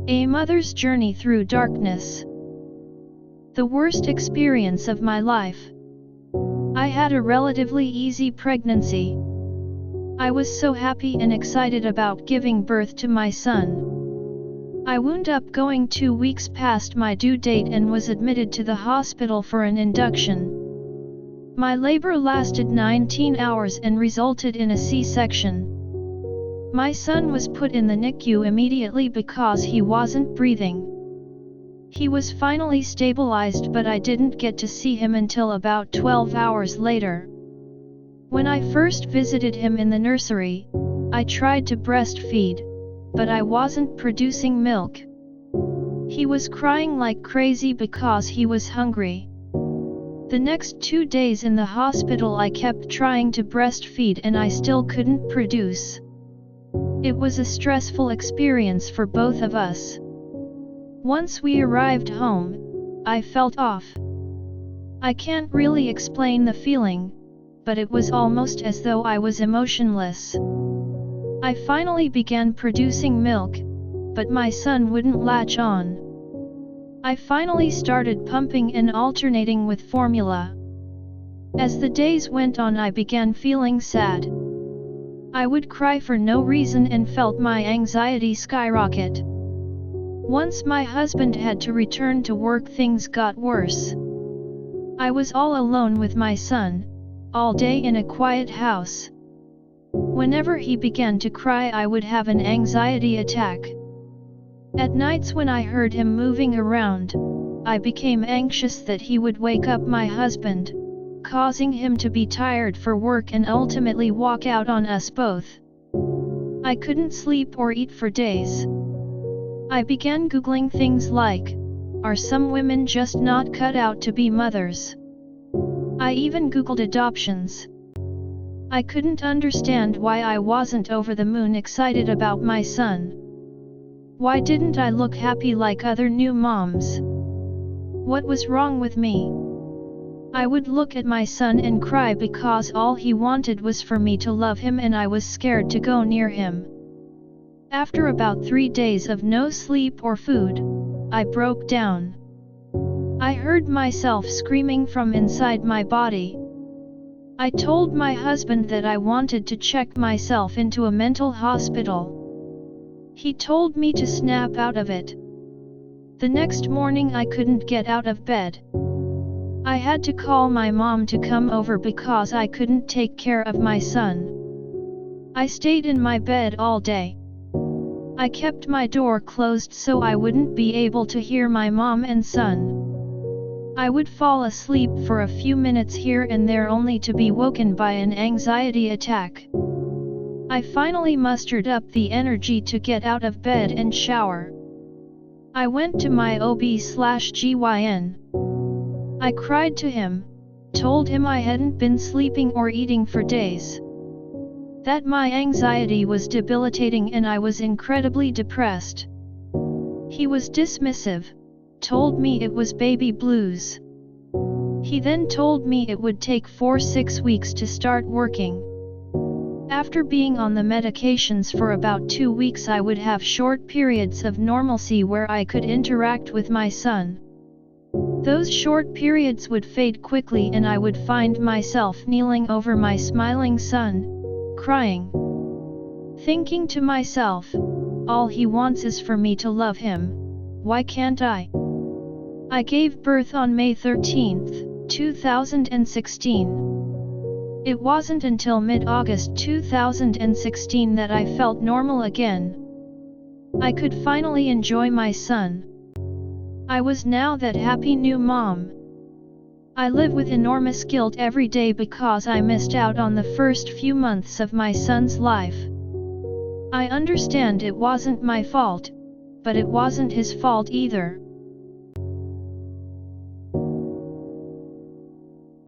A mother's journey through darkness. The worst experience of my life. I had a relatively easy pregnancy. I was so happy and excited about giving birth to my son. I wound up going 2 weeks past my due date and was admitted to the hospital for an induction. My labor lasted 19 hours and resulted in a C-section. My son was put in the NICU immediately because he wasn't breathing. He was finally stabilized, but I didn't get to see him until about 12 hours later. When I first visited him in the nursery, I tried to breastfeed, but I wasn't producing milk. He was crying like crazy because he was hungry. The next 2 days in the hospital I kept trying to breastfeed and I still couldn't produce. It was a stressful experience for both of us. Once we arrived home, I felt off. I can't really explain the feeling, but it was almost as though I was emotionless. I finally began producing milk, but my son wouldn't latch on. I finally started pumping and alternating with formula. As the days went on, I began feeling sad. I would cry for no reason and felt my anxiety skyrocket. Once my husband had to return to work, things got worse. I was all alone with my son, all day in a quiet house. Whenever he began to cry, I would have an anxiety attack. At nights when I heard him moving around, I became anxious that he would wake up my husband, causing him to be tired for work and ultimately walk out on us both. I couldn't sleep or eat for days. I began Googling things like, are some women just not cut out to be mothers? I even Googled adoptions. I couldn't understand why I wasn't over the moon excited about my son. Why didn't I look happy like other new moms? What was wrong with me? I would look at my son and cry because all he wanted was for me to love him and I was scared to go near him. After about 3 days of no sleep or food, I broke down. I heard myself screaming from inside my body. I told my husband that I wanted to check myself into a mental hospital. He told me to snap out of it. The next morning I couldn't get out of bed. I had to call my mom to come over because I couldn't take care of my son. I stayed in my bed all day. I kept my door closed so I wouldn't be able to hear my mom and son. I would fall asleep for a few minutes here and there only to be woken by an anxiety attack. I finally mustered up the energy to get out of bed and shower. I went to my OB/GYN. I cried to him, told him I hadn't been sleeping or eating for days. That my anxiety was debilitating and I was incredibly depressed. He was dismissive, told me it was baby blues. He then told me it would take 4-6 weeks to start working. After being on the medications for about 2 weeks, I would have short periods of normalcy where I could interact with my son. Those short periods would fade quickly and I would find myself kneeling over my smiling son, crying. Thinking to myself, all he wants is for me to love him, why can't I? I gave birth on May 13, 2016. It wasn't until mid-August 2016 that I felt normal again. I could finally enjoy my son. I was now that happy new mom. I live with enormous guilt every day because I missed out on the first few months of my son's life. I understand it wasn't my fault, but it wasn't his fault either.